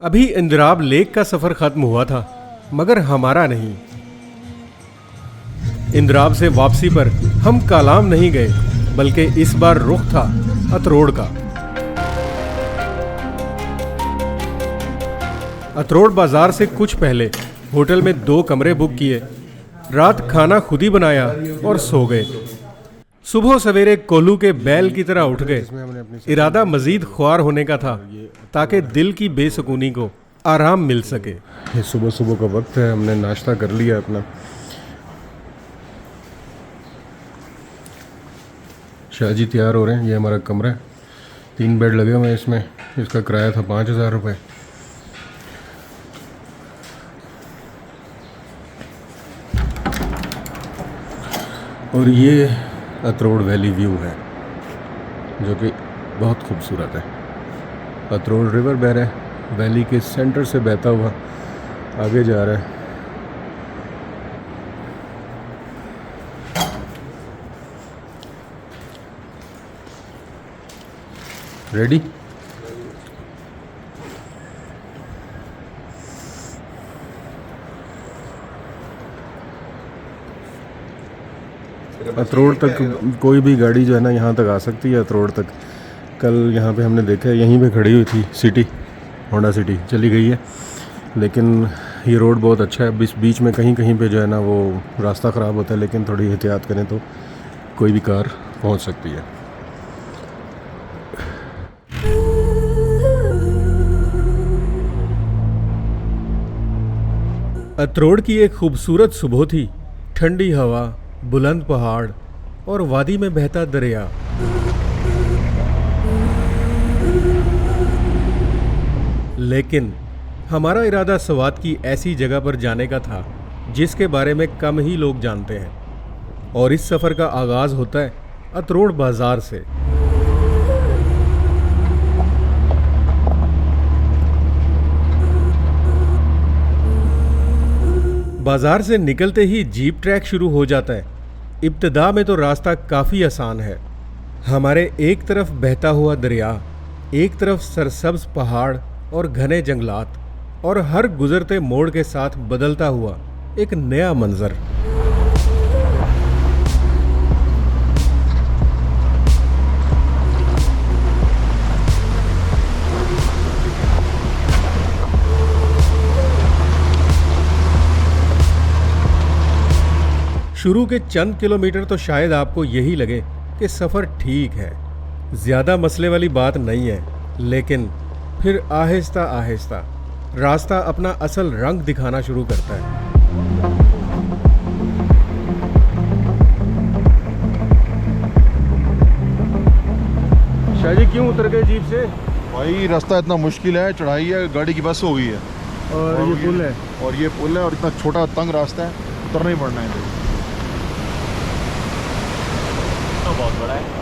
अभी इंदिराब लेक का सफर खत्म हुआ था, मगर हमारा नहीं। इंदिराब से वापसी पर हम कालाम नहीं गए, बल्कि इस बार रुख था अतरोड़ का। अतरोड़ बाजार से कुछ पहले होटल में 2 कमरे बुक किए, रात खाना खुद ही बनाया और सो गए। सुबह सवेरे कोल्हू के बैल की तरह उठ गए। इरादा मजीद ख्वार होने का था ताकि दिल की बेसुकूनी को आराम मिल सके। ये सुबह सुबह का वक्त है, हमने नाश्ता कर लिया अपना। शाहजी तैयार हो रहे हैं। ये हमारा कमरा है, 3 बेड लगे हुए हैं इसमें। इसका किराया था 5,000 रुपये। और ये अतरोड़ वैली व्यू है जो कि बहुत खूबसूरत है। अतरोड़ रिवर बह रहा है, वैली के सेंटर से बहता हुआ आगे जा रहा है। रेडी? अतरोड़ तक कोई भी गाड़ी जो है ना यहाँ तक आ सकती है। अतरोड़ तक कल यहाँ पे हमने देखा है, यहीं पे खड़ी हुई थी सिटी, होंडा सिटी चली गई है। लेकिन ये रोड बहुत अच्छा है। बीच में कहीं कहीं पे जो है ना वो रास्ता ख़राब होता है, लेकिन थोड़ी एहतियात करें तो कोई भी कार पहुँच सकती है। अतरोड़ की एक खूबसूरत सुबह थी। ठंडी हवा, बुलंद पहाड़ और वादी में बहता दरिया। लेकिन हमारा इरादा सवात की ऐसी जगह पर जाने का था जिसके बारे में कम ही लोग जानते हैं, और इस सफ़र का आगाज़ होता है अतरोड़ बाज़ार से। बाजार से निकलते ही जीप ट्रैक शुरू हो जाता है। इब्तिदा में तो रास्ता काफ़ी आसान है। हमारे एक तरफ बहता हुआ दरिया, एक तरफ सरसब्ज पहाड़ और घने जंगलात, और हर गुजरते मोड़ के साथ बदलता हुआ एक नया मंजर। शुरू के चंद किलोमीटर तो शायद आपको यही लगे कि सफ़र ठीक है, ज़्यादा मसले वाली बात नहीं है। लेकिन फिर आहिस्ता आहिस्ता रास्ता अपना असल रंग दिखाना शुरू करता है। शाहजी क्यों उतर गए जीप से? भाई रास्ता इतना मुश्किल है, चढ़ाई है, गाड़ी की बस हो गई है। और ये पुल है। और ये पुल है, और इतना छोटा तंग रास्ता है, उतरना ही पड़ना है। तो बहुत बड़ा है।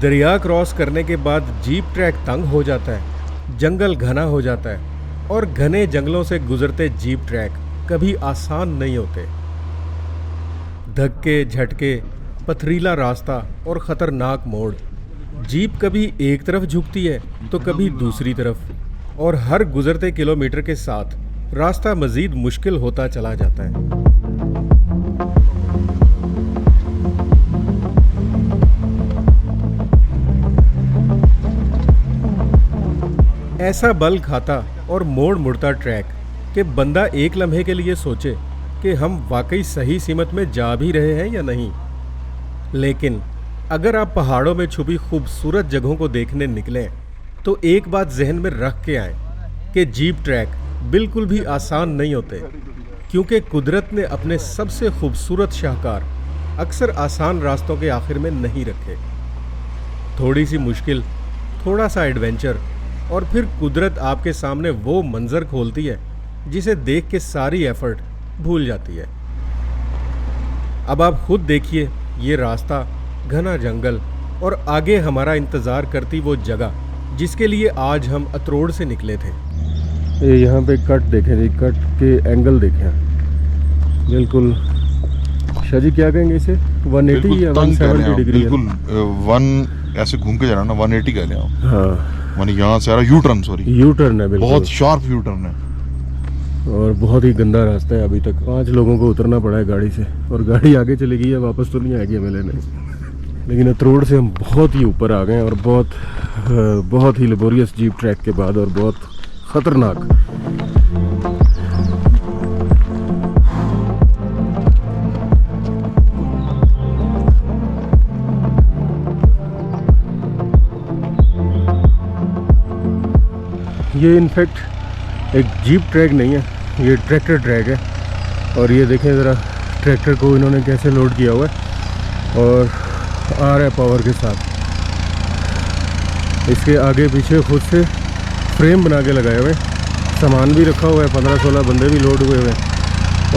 दरिया क्रॉस करने के बाद जीप ट्रैक तंग हो जाता है, जंगल घना हो जाता है, और घने जंगलों से गुजरते जीप ट्रैक कभी आसान नहीं होते। धक्के झटके, पथरीला रास्ता और ख़तरनाक मोड़। जीप कभी एक तरफ झुकती है तो कभी दूसरी तरफ, और हर गुजरते किलोमीटर के साथ रास्ता मज़ीद मुश्किल होता चला जाता है। ऐसा बल खाता और मोड़ मुड़ता ट्रैक कि बंदा एक लम्हे के लिए सोचे कि हम वाकई सही सीमत में जा भी रहे हैं या नहीं। लेकिन अगर आप पहाड़ों में छुपी खूबसूरत जगहों को देखने निकलें तो एक बात जहन में रख के आए कि जीप ट्रैक बिल्कुल भी आसान नहीं होते, क्योंकि कुदरत ने अपने सबसे खूबसूरत शाहकार अक्सर आसान रास्तों के आखिर में नहीं रखे। थोड़ी सी मुश्किल, थोड़ा सा एडवेंचर, और फिर कुदरत आपके सामने वो मंजर खोलती है जिसे देख के सारी एफर्ट भूल जाती है। अब आप खुद देखिए, ये रास्ता, घना जंगल और आगे हमारा इंतज़ार करती वो जगह जिसके लिए आज हम अतरोड़ से निकले थे। ये यहाँ पे कट देखें जी, कट के एंगल देखें, बिल्कुल शाजी क्या कहेंगे इसे, 180 या 170 डिग्री है। बिल्कुल वन ऐसे घूम के जाना ना, 180 कह लें आप। हाँ, माने यहाँ से आ रहा U turn, sorry U turn है, बिल्कुल बहुत शार्प यू टर्न है और बहुत ही गंदा रास्ता है। अभी तक 5 लोगों को उतरना पड़ा है गाड़ी से और गाड़ी आगे चली गई है, वापस तो नहीं आएगी हमें लेने। लेकिन अतरोड़ से हम बहुत ही ऊपर आ गए हैं और बहुत ही लेबोरियस जीप ट्रैक के बाद और बहुत ख़तरनाक। ये इनफैक्ट एक जीप ट्रैक नहीं है, ये ट्रैक्टर ट्रैक है। और ये देखें ज़रा ट्रैक्टर को इन्होंने कैसे लोड किया हुआ है और आ रहा है पावर के साथ। इसके आगे पीछे खुद से फ्रेम बना के लगाए हुए, सामान भी रखा हुआ है, 15-16 बंदे भी लोड हुए हुए हैं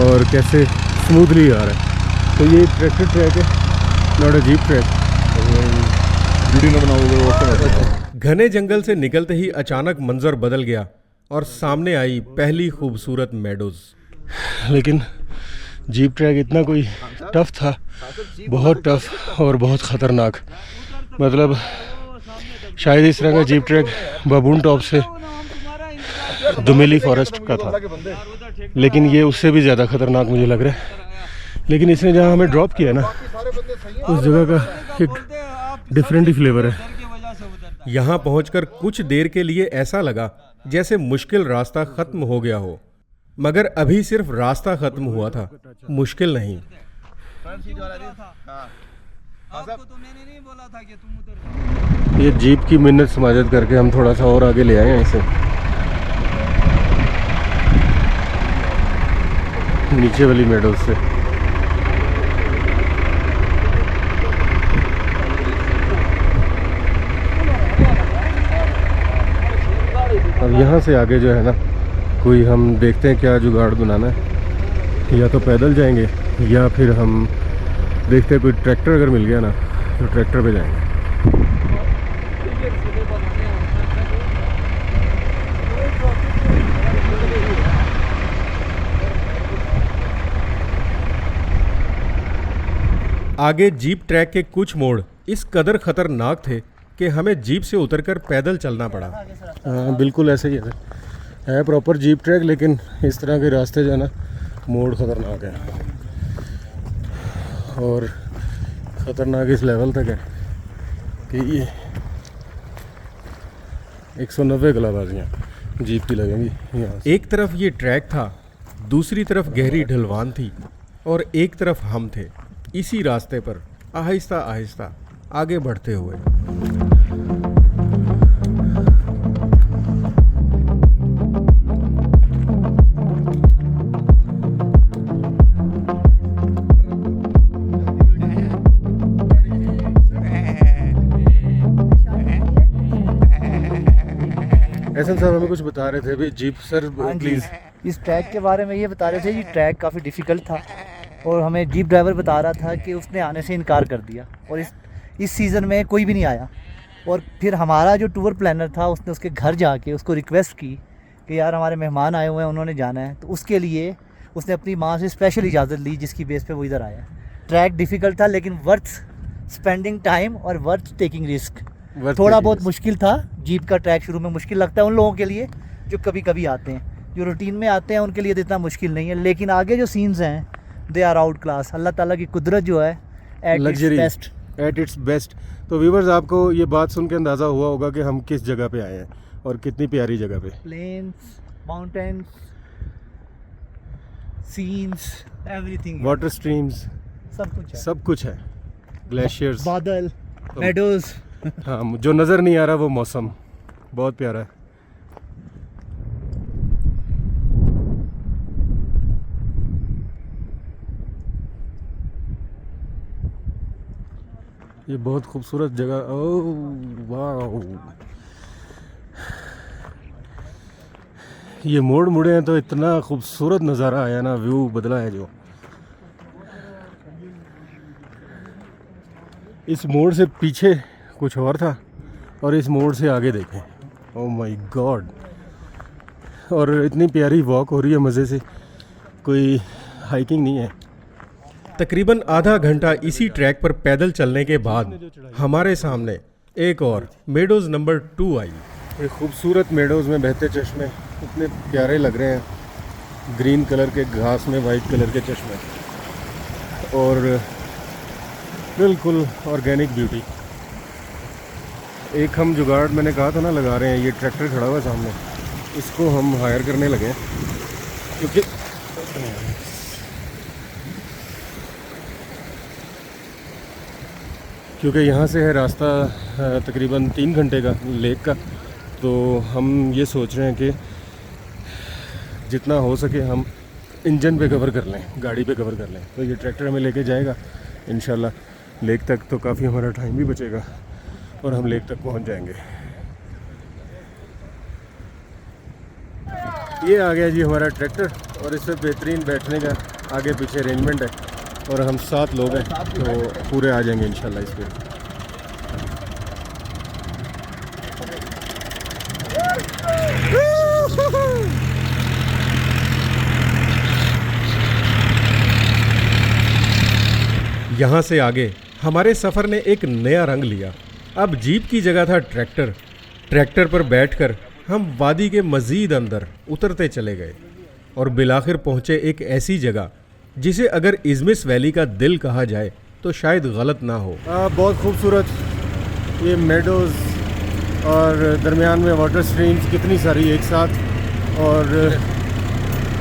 और कैसे स्मूथली आ रहा है। तो ये ट्रैक्टर ट्रैक है, not a jeep track. Video ना बनाओगे। घने जंगल से निकलते ही अचानक मंजर बदल गया और सामने आई पहली खूबसूरत मेडोज। लेकिन जीप ट्रैक इतना कोई टफ था, बहुत टफ और बहुत ख़तरनाक। मतलब शायद इस तरह का जीप ट्रैक बाबून टॉप से दुमेली फॉरेस्ट का था, लेकिन ये उससे भी ज़्यादा ख़तरनाक मुझे लग रहा है। लेकिन इसने जहाँ हमें ड्रॉप किया ना, उस जगह का एक डिफरेंट ही फ्लेवर है। यहाँ पहुंचकर कुछ देर के लिए ऐसा लगा जैसे मुश्किल रास्ता खत्म हो गया हो, मगर अभी सिर्फ रास्ता खत्म हुआ था, मुश्किल नहीं। ये जीप की मिन्नत समाजत करके हम थोड़ा सा और आगे ले आए हैं इसे, नीचे वाली मेडोज से। अब यहाँ से आगे जो है ना, कोई हम देखते हैं क्या जुगाड़ बनाना है, या तो पैदल जाएंगे या फिर हम देखते हैं कोई ट्रैक्टर अगर मिल गया ना तो ट्रैक्टर पे जाएंगे। आगे जीप ट्रैक के कुछ मोड़ इस कदर खतरनाक थे कि हमें जीप से उतरकर पैदल चलना पड़ा। हाँ बिल्कुल ऐसे ही है प्रॉपर जीप ट्रैक, लेकिन इस तरह के रास्ते जो है ना, मोड़ ख़तरनाक है और ख़तरनाक इस लेवल तक है कि ये 190 कलाबाजियाँ जीप की लगेंगी यहाँ से। एक तरफ ये ट्रैक था, दूसरी तरफ गहरी ढलवान थी और एक तरफ हम थे इसी रास्ते पर आहिस्ता आहिस्ता आगे बढ़ते हुए। एहसन साहब हमें कुछ बता रहे थे अभी, जीप सर प्लीज़। इस ट्रैक के बारे में ये बता रहे थे, ये ट्रैक काफ़ी डिफ़िकल्ट था और हमें जीप ड्राइवर बता रहा था कि उसने आने से इनकार कर दिया और इस सीज़न में कोई भी नहीं आया। और फिर हमारा जो टूर प्लानर था उसने उसके घर जाके उसको रिक्वेस्ट की कि यार हमारे मेहमान आए हुए हैं, उन्होंने जाना है, तो उसके लिए उसने अपनी माँ से स्पेशल इजाज़त ली, जिसकी बेस पे वो इधर आया। ट्रैक डिफ़िकल्ट था लेकिन वर्थ स्पेंडिंग टाइम और वर्थ टेकिंग रिस्क। थोड़ा बहुत मुश्किल था, जीप का ट्रैक शुरू में मुश्किल लगता है उन लोगों के लिए जो कभी कभी आते हैं, जो रूटीन में आते हैं उनके लिए तो इतना मुश्किल नहीं है। लेकिन आगे जो सीन्स हैं दे आर आउट क्लास। अल्लाह ताला की कुदरत जो है एट इट्स बेस्ट। तो व्यूवर्स आपको ये बात सुन के अंदाज़ा हुआ होगा कि हम किस जगह पे आए हैं और कितनी प्यारी जगह पे। Plains, mountains, scenes, everything, water streams, सब कुछ है, ग्लेशियर्स, बादल, मेडोज। हाँ जो नज़र नहीं आ रहा वो मौसम बहुत प्यारा है। ये बहुत खूबसूरत जगह। ओह वाह, ये मोड़ मुड़े हैं तो इतना खूबसूरत नज़ारा आया ना, व्यू बदला है जो। इस मोड़ से पीछे कुछ और था और इस मोड़ से आगे देखें, ओह माय गॉड। और इतनी प्यारी वॉक हो रही है मज़े से, कोई हाइकिंग नहीं है। तकरीबन आधा घंटा इसी ट्रैक पर पैदल चलने के बाद हमारे सामने एक और मेडोज नंबर 2 आई। ये खूबसूरत मेडोज़ में बहते चश्मे इतने प्यारे लग रहे हैं, ग्रीन कलर के घास में वाइट कलर के चश्मे और बिल्कुल ऑर्गेनिक ब्यूटी। एक हम जुगाड़ मैंने कहा था ना लगा रहे हैं, ये ट्रैक्टर खड़ा हुआ है सामने, इसको हम हायर करने लगे हैं क्योंकि यहाँ से है रास्ता तकरीबन 3 घंटे का लेक का। तो हम ये सोच रहे हैं कि जितना हो सके हम इंजन पे कवर कर लें, गाड़ी पे कवर कर लें। तो ये ट्रैक्टर हमें लेके जाएगा इंशाल्लाह लेक तक, तो काफ़ी हमारा टाइम भी बचेगा और हम लेक तक पहुँच जाएंगे। ये आ गया जी हमारा ट्रैक्टर और इससे बेहतरीन बैठने का आगे पीछे अरेंजमेंट है और हम 7 लोग हैं तो पूरे आ जाएंगे इंशाल्लाह इस पर। यहाँ से आगे हमारे सफ़र ने एक नया रंग लिया। अब जीप की जगह था ट्रैक्टर। ट्रैक्टर पर बैठकर हम वादी के मज़ीद अंदर उतरते चले गए और बिलाखिर पहुँचे एक ऐसी जगह जिसे अगर इज़मिस वैली का दिल कहा जाए तो शायद गलत ना हो। बहुत खूबसूरत ये मेडोज़ और दरमियान में वाटर स्ट्रीम्स कितनी सारी एक साथ और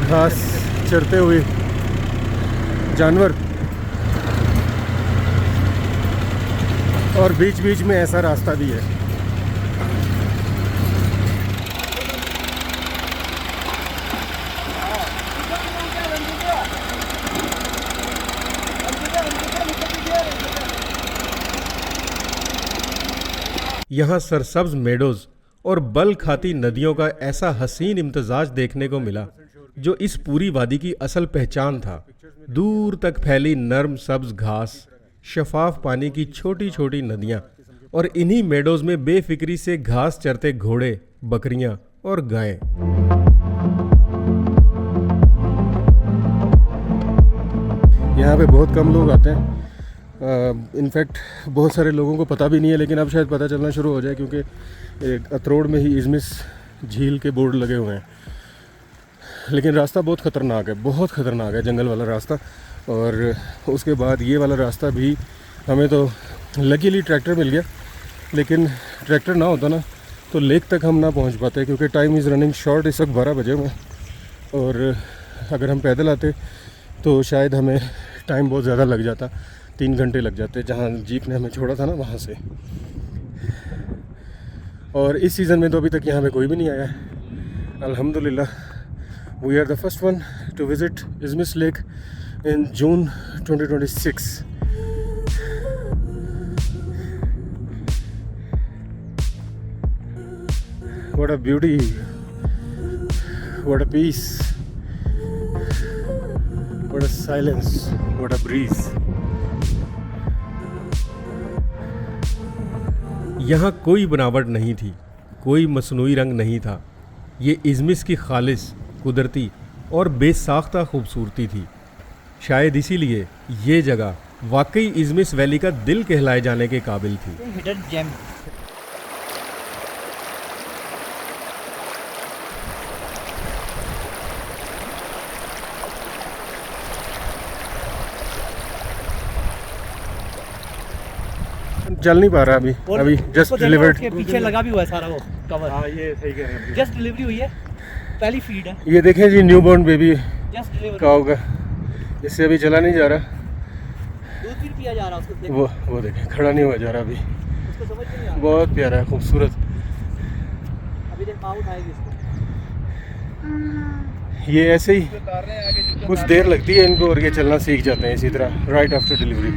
घास चरते हुए जानवर और बीच बीच में ऐसा रास्ता भी है। यहाँ सरसब्ज मेडोज और बल खाती नदियों का ऐसा हसीन इम्तजाज देखने को मिला जो इस पूरी वादी की असल पहचान था। दूर तक फैली नर्म सब्ज घास, शफाफ पानी की छोटी छोटी नदियाँ और इन्हीं मेडोज में बेफिक्री से घास चरते घोड़े, बकरियाँ और गायें। यहाँ पे बहुत कम लोग आते हैं, इनफैक्ट बहुत सारे लोगों को पता भी नहीं है, लेकिन अब शायद पता चलना शुरू हो जाए क्योंकि एक अतरोड़ में ही इज़मिस झील के बोर्ड लगे हुए हैं। लेकिन रास्ता बहुत ख़तरनाक है, बहुत ख़तरनाक है जंगल वाला रास्ता। और उसके बाद ये वाला रास्ता भी हमें तो लकीली ट्रैक्टर मिल गया, लेकिन ट्रैक्टर ना होता ना तो लेक तक हम ना पहुंच पाते क्योंकि टाइम इज़ रनिंग शॉर्ट। इस वक्त 12 बजे हुए और अगर हम पैदल आते तो शायद हमें टाइम बहुत ज़्यादा लग जाता, 3 घंटे लग जाते जहाँ जीप ने हमें छोड़ा था ना वहाँ से। और इस सीज़न में तो अभी तक यहाँ पे कोई भी नहीं आया है अल्हम्दुलिल्लाह। We are the first one to visit Izmis lake in June 2026. What a beauty, what a peace, what a silence, what a breeze. यहाँ कोई बनावट नहीं थी, कोई मसनूई रंग नहीं था। ये इज़मिस की खालिस, कुदरती और बेसाख्ता खूबसूरती थी। शायद इसीलिए ये जगह वाकई इज़मिस वैली का दिल कहलाए जाने के काबिल थी। Hidden gem. चल नहीं पा रहा अभी जस्ट डिलीवर्ड। पीछे लगा भी हुआ है सारा वो कवर। हाँ ये सही कह रहे हैं, जस्ट डिलीवरी हुई है, पहली फीड है। ये देखें जी न्यूबॉर्न बेबी जस्ट डिलीवरी काऊ का, इससे अभी चला नहीं जा रहा, दूध भी पिया जा रहा उसको। वो देखें खड़ा नहीं हुआ जा रहा अभी। उसको समझ नहीं आ रहा। बहुत प्यारा है, खूबसूरत। अभी देख माँ उठाएगी इसको। ये ऐसे ही कुछ देर लगती है इनको और ये चलना सीख जाते हैं इसी तरह right after delivery.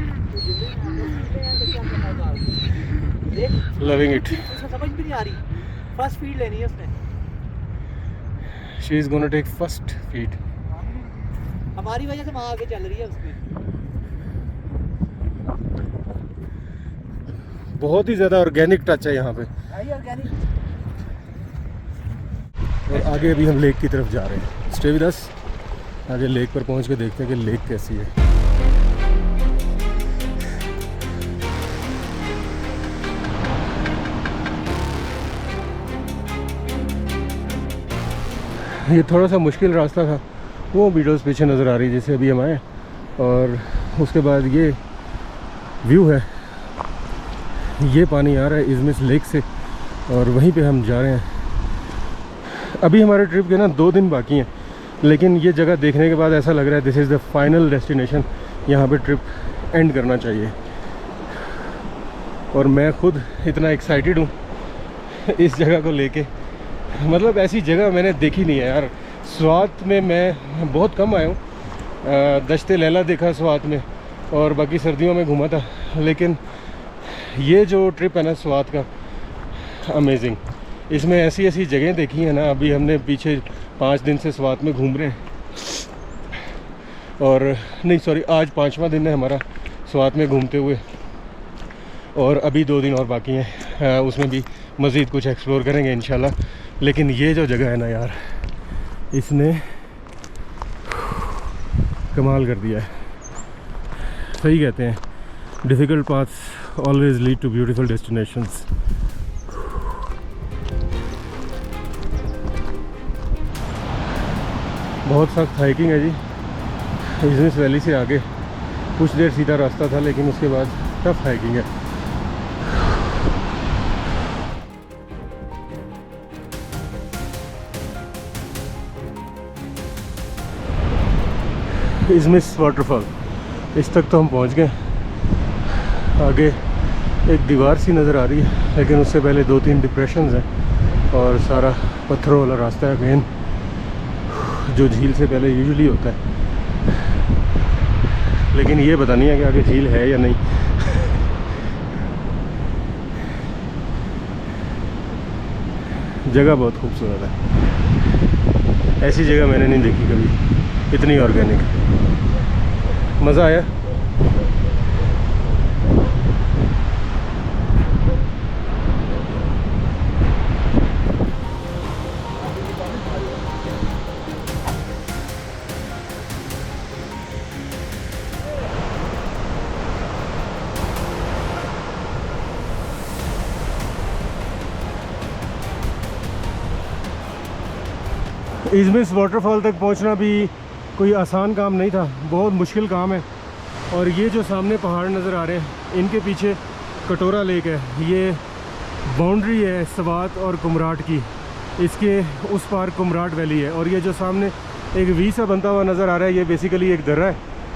Loving it. उसको समझ भी नहीं आ रही, फर्स्ट फीड लेनी है उसने। She is gonna take first feed. हमारी वजह से माँ आगे चल रही है उसमें। बहुत ही ज़्यादा ऑर्गेनिक टच है यहाँ पे। और आगे अभी हम लेक की तरफ जा रहे हैं। स्टे विद अस, आगे लेक पर पहुँच के देखते हैं कि लेक कैसी है। ये थोड़ा सा मुश्किल रास्ता था, वो वीडियोस पीछे नज़र आ रही है जैसे अभी हम आए। और उसके बाद ये व्यू है, ये पानी आ रहा है इज़मिस लेक से और वहीं पे हम जा रहे हैं। अभी हमारे ट्रिप के ना 2 दिन बाकी हैं, लेकिन ये जगह देखने के बाद ऐसा लग रहा है this is the final destination, यहाँ पे ट्रिप एंड करना चाहिए। और मैं खुद इतना एक्साइटेड हूँ इस जगह को लेके, मतलब ऐसी जगह मैंने देखी नहीं है यार। स्वात में मैं बहुत कम आया हूँ, दश्ते लैला देखा स्वात में और बाकी सर्दियों में घूमा था, लेकिन ये जो ट्रिप है ना स्वात का, अमेजिंग। इसमें ऐसी ऐसी जगह देखी है ना। अभी हमने पीछे 5 दिन से स्वात में घूम रहे हैं, और नहीं सॉरी, आज 5वां दिन है हमारा स्वात में घूमते हुए, और अभी 2 दिन और बाकी हैं, उसमें भी मज़ीद कुछ एक्सप्लोर करेंगे इंशाल्लाह। लेकिन ये जो जगह है ना यार, इसने कमाल कर दिया है। सही कहते हैं, difficult paths always lead to beautiful destinations. बहुत सख्त हाइकिंग है जी। इज़मिस वैली से आगे कुछ देर सीधा रास्ता था, लेकिन उसके बाद टफ हाइकिंग है। इज़मिस वाटरफॉल, इस तक तो हम पहुंच गए। आगे एक दीवार सी नज़र आ रही है, लेकिन उससे पहले 2-3 डिप्रेशंस हैं और सारा पत्थरों वाला रास्ता है अगेन, जो झील से पहले यूजुअली होता है। लेकिन ये पता नहीं है कि आगे झील है या नहीं। जगह बहुत खूबसूरत है, ऐसी जगह मैंने नहीं देखी कभी, इतनी ऑर्गेनिक। मज़ा आया। इज़मिस वाटरफॉल तक पहुंचना भी कोई आसान काम नहीं था, बहुत मुश्किल काम है। और ये जो सामने पहाड़ नज़र आ रहे हैं, इनके पीछे कटोरा लेक है। ये बाउंड्री है स्वात और कुमराट की, इसके उस पार कुमराट वैली है। और ये जो सामने एक वी सा बनता हुआ नज़र आ रहा है, ये बेसिकली एक दर्रा है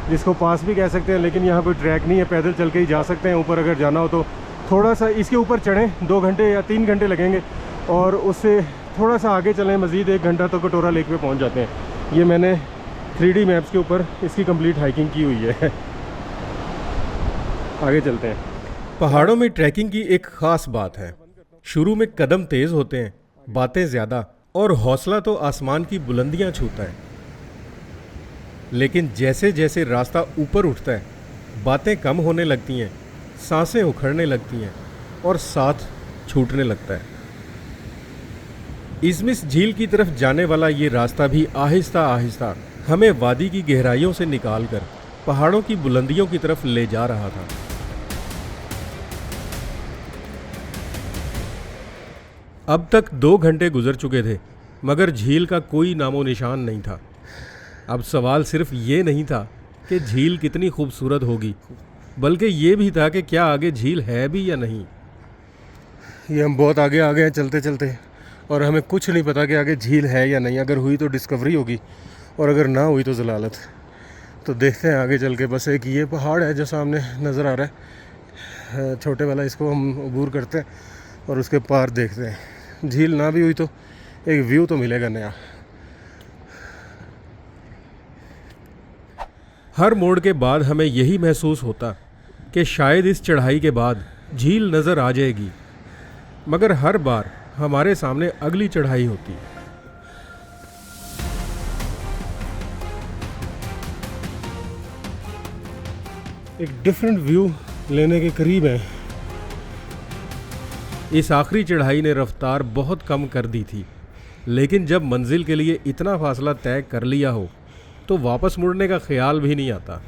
जिसको पास भी कह सकते हैं, लेकिन यहाँ कोई ट्रैक नहीं है, पैदल चल के ही जा सकते हैं। ऊपर अगर जाना हो तो थोड़ा सा इसके ऊपर चढ़ें, 2 घंटे या 3 घंटे लगेंगे, और उससे थोड़ा सा आगे चलें मज़ीद 1 घंटा तो कटोरा लेक पे पहुँच जाते हैं। ये मैंने 3D मैप्स के ऊपर इसकी कंप्लीट हाइकिंग की हुई है। आगे चलते हैं। पहाड़ों में ट्रैकिंग की एक खास बात है, शुरू में कदम तेज होते हैं, बातें ज़्यादा, और हौसला तो आसमान की बुलंदियां छूता है। लेकिन जैसे जैसे रास्ता ऊपर उठता है, बातें कम होने लगती हैं, सांसें उखड़ने लगती हैं और साथ छूटने लगता है। इज़मिस झील की तरफ जाने वाला ये रास्ता भी आहिस्ता आहिस्ता हमें वादी की गहराइयों से निकालकर पहाड़ों की बुलंदियों की तरफ ले जा रहा था। अब तक 2 घंटे गुजर चुके थे, मगर झील का कोई नामो निशान नहीं था। अब सवाल सिर्फ ये नहीं था कि झील कितनी खूबसूरत होगी, बल्कि ये भी था कि क्या आगे झील है भी या नहीं। ये हम बहुत आगे आ गए हैं चलते चलते, और हमें कुछ नहीं पता कि आगे झील है या नहीं। अगर हुई तो डिस्कवरी होगी, और अगर ना हुई तो ज़लालत। तो देखते हैं आगे चल के। बस एक ये पहाड़ है जो सामने नज़र आ रहा है, छोटे वाला, इसको हम अबूर करते हैं और उसके पार देखते हैं। झील ना भी हुई तो एक व्यू तो मिलेगा नया। हर मोड़ के बाद हमें यही महसूस होता कि शायद इस चढ़ाई के बाद झील नज़र आ जाएगी, मगर हर बार हमारे सामने अगली चढ़ाई होती। एक डिफरेंट व्यू लेने के करीब है। इस आखिरी चढ़ाई ने रफ्तार बहुत कम कर दी थी, लेकिन जब मंजिल के लिए इतना फासला तय कर लिया हो तो वापस मुड़ने का ख्याल भी नहीं आता।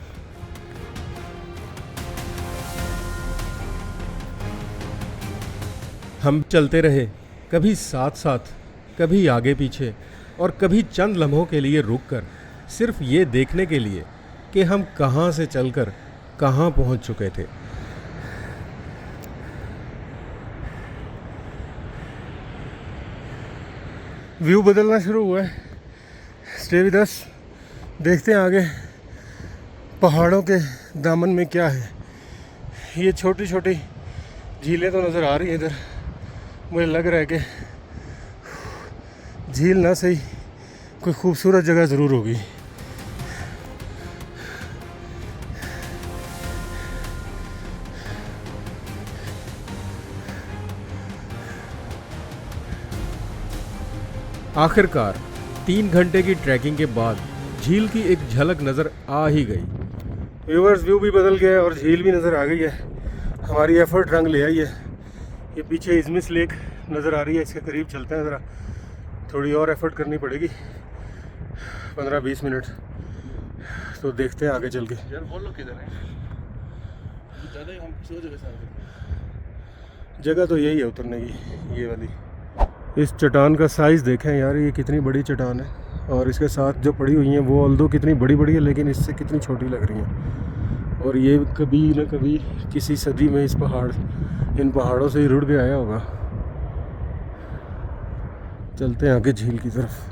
हम चलते रहे, कभी साथ साथ, कभी आगे पीछे और कभी चंद लम्हों के लिए रुककर, सिर्फ ये देखने के लिए कि हम कहाँ से चलकर कहाँ पहुँच चुके थे। व्यू बदलना शुरू हुआ है। स्टे विद अस, देखते हैं आगे पहाड़ों के दामन में क्या है। ये छोटी छोटी झीलें तो नज़र आ रही हैं इधर। मुझे लग रहा है कि झील ना सही कोई खूबसूरत जगह ज़रूर होगी। आखिरकार 3 घंटे की ट्रैकिंग के बाद झील की एक झलक नज़र आ ही गई। व्यूवर्स, व्यू भी बदल गया है और झील भी नज़र आ गई है। हमारी एफर्ट रंग ले आई है। ये पीछे इज़मिस लेक नज़र आ रही है, इसके करीब चलते हैं ज़रा। थोड़ी और एफर्ट करनी पड़ेगी, 15-20 मिनट, तो देखते हैं आगे चल के। यार वो लोग किधर हैं? ज़्यादा हम किसी जगह से जगह तो यही है उतरने की, ये वाली। इस चट्टान का साइज़ देखें यार, ये कितनी बड़ी चट्टान है, और इसके साथ जो पड़ी हुई हैं वो ऑल्दो कितनी बड़ी बड़ी है, लेकिन इससे कितनी छोटी लग रही हैं। और ये कभी न कभी किसी सदी में इन पहाड़ों से ही रुड़ के आया होगा। चलते हैं आगे झील की तरफ।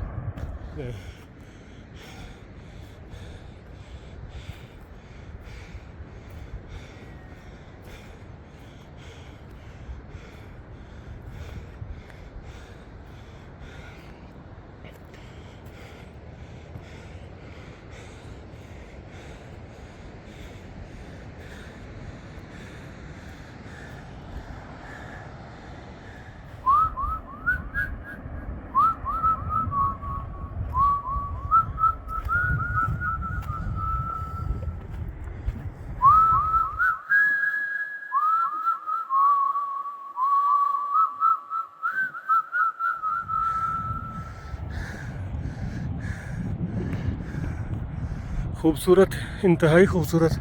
खूबसूरत, इंतहाई खूबसूरत।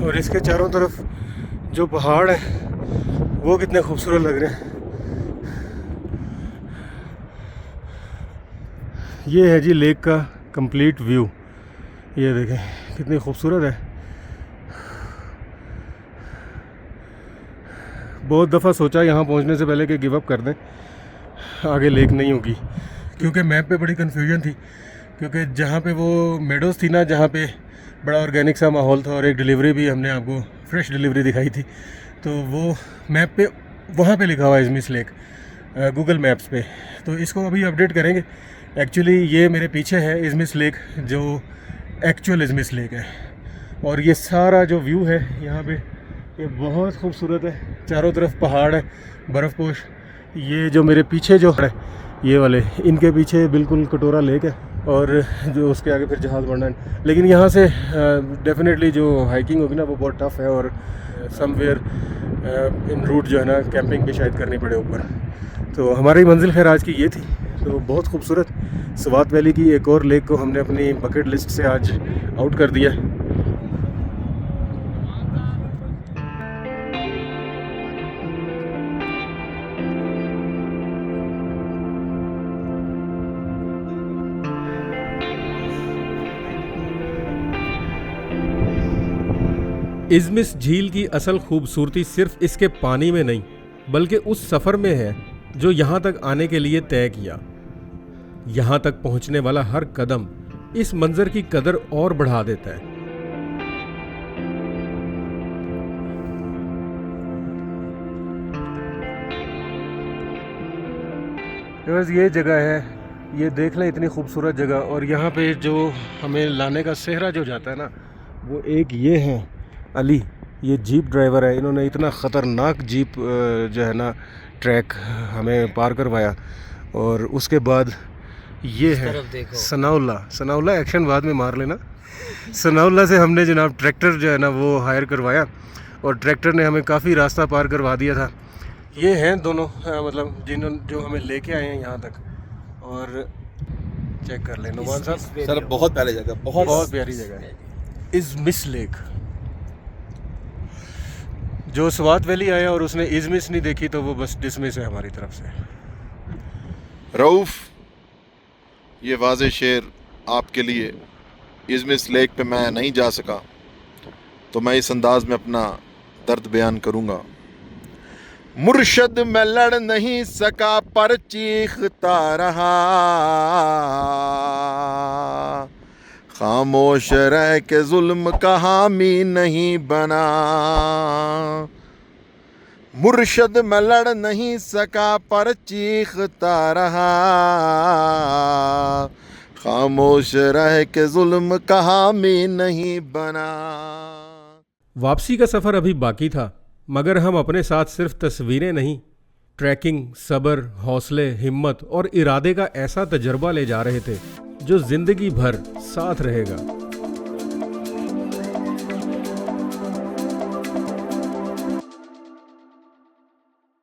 और इसके चारों तरफ जो पहाड़ हैं वो कितने खूबसूरत लग रहे हैं। ये है जी लेक का कंप्लीट व्यू। ये देखें कितनी खूबसूरत है। बहुत दफ़ा सोचा यहाँ पहुँचने से पहले कि गिव अप कर दें, आगे लेक नहीं होगी, क्योंकि मैप पे बड़ी कन्फ्यूजन थी। क्योंकि जहाँ पे वो मेडोज़ थी ना, जहाँ पे बड़ा ऑर्गेनिक सा माहौल था, और एक डिलीवरी भी हमने आपको फ्रेश डिलीवरी दिखाई थी, तो वो मैप पे वहाँ पे लिखा हुआ है इज़मिस लेक गूगल मैप्स पे। तो इसको अभी अपडेट करेंगे। एक्चुअली ये मेरे पीछे है इज़मिस लेक, जो एक्चुअल इज़मिस लेक है। और ये सारा जो व्यू है यहाँ पे, ये बहुत खूबसूरत है। चारों तरफ पहाड़ है, बर्फ़पोश। ये जो मेरे पीछे जो है ये वाले, इनके पीछे बिल्कुल कटोरा लेक है, और जो उसके आगे फिर जहाज़ बढ़ना है। लेकिन यहाँ से डेफिनेटली जो हाइकिंग होगी ना वो बहुत टफ़ है, और समवेयर इन रूट जो है ना कैंपिंग भी शायद करनी पड़े ऊपर। तो हमारी मंजिल खैर आज की ये थी। तो बहुत खूबसूरत स्वात वैली की एक और लेक को हमने अपनी बकेट लिस्ट से आज आउट कर दिया है। इज़मिस झील की असल खूबसूरती सिर्फ इसके पानी में नहीं, बल्कि उस सफ़र में है जो यहाँ तक आने के लिए तय किया। यहाँ तक पहुँचने वाला हर कदम इस मंजर की कदर और बढ़ा देता है। बस ये जगह है, ये देख लें, इतनी खूबसूरत जगह। और यहाँ पे जो हमें लाने का सेहरा जो जाता है ना, वो एक ये है अली, ये जीप ड्राइवर है। इन्होंने इतना ख़तरनाक जीप जो है ना ट्रैक हमें पार करवाया। और उसके बाद ये है सनाउल्ला एक्शन बाद में मार लेना। सनाउल्ला से हमने जनाब ट्रैक्टर जो है ना वो हायर करवाया, और ट्रैक्टर ने हमें काफ़ी रास्ता पार करवा दिया था। ये हैं दोनों मतलब जो हमें लेके आए हैं यहाँ तक। और चेक कर लें नुमान साहब, सर बहुत प्यारी जगह, बहुत प्यारी जगह है इज़मिस लेक। जो स्वात वैली आया और उसने इज़मिस नहीं देखी तो वो बस डिसमिस है हमारी तरफ से। रऊफ, ये वाज़े शेर आपके लिए। इज़मिस लेक पे मैं नहीं जा सका तो मैं इस अंदाज में अपना दर्द बयान करूँगा। मुर्शद मैं लड़ नहीं सका पर चीखता रहा, खामोश रह के जुल्म का हामी नहीं बना। मुर्शद मैं लड़ नहीं सका पर चीखता रहा, खामोश रह के जुल्म का हामी नहीं बना। वापसी का सफ़र अभी बाकी था, मगर हम अपने साथ सिर्फ तस्वीरें नहीं, ट्रैकिंग, सब्र, हौसले, हिम्मत और इरादे का ऐसा तजर्बा ले जा रहे थे जो ज़िंदगी भर साथ रहेगा।